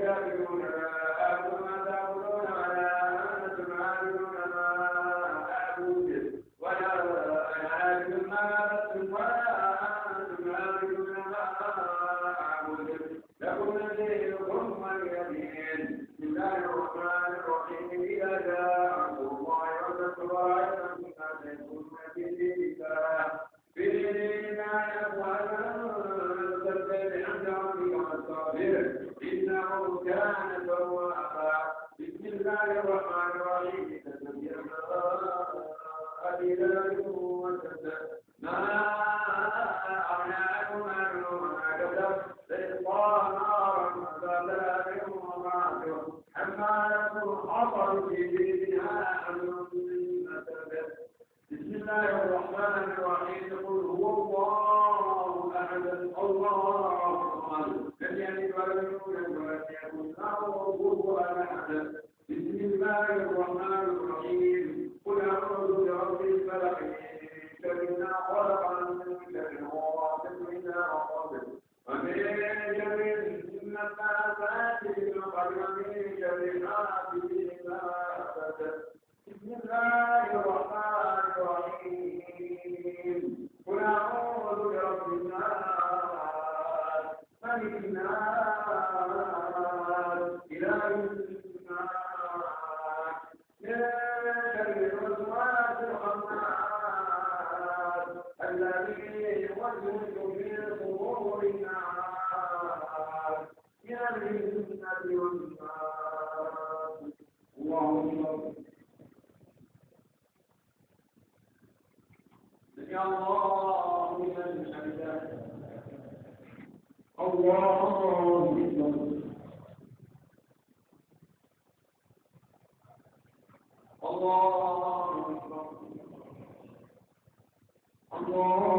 تعبدون ما أعبد ما تعبدون ولا أنتم عابدون ما أعبد ولا أنا عابد ما عبدتم ولا أنتم عابدون ما أعبد لكم دينكم ولي دين. بسم الله الرحمن الرحيم. إذا جاء الله والفتح ورأيتم الناس يدخلون في دين الله إنه كان توابا. بسم الله الرحمن الرحيم. ما أغنى عنه ماله وما كسب سيصلى نارا ذات لهب ومعصية حمالة حطب في جيدها حبل من مسد. بسم الله الرحمن الرحيم. قل هو الله أحد الله الصمد لم يلد ولم يولد ولم يكن له كفوا أحد. بسم الله الرحمن الرحيم. قل أعوذ برب الفلق من شر ما خلق من شر غاسق إذا وقب ومن شر النفاثات في العقد ومن شر حاسد إذا حسد. بسم الله الرحمن الرحيم. قل أعوذ برب الناس ملك الناس إله الناس من شر الوسواس الخناس الذي يوسوس في صدور الناس من الجنة والناس. اللهم يا الله من حمده. الله أكبر. الله أكبر. الله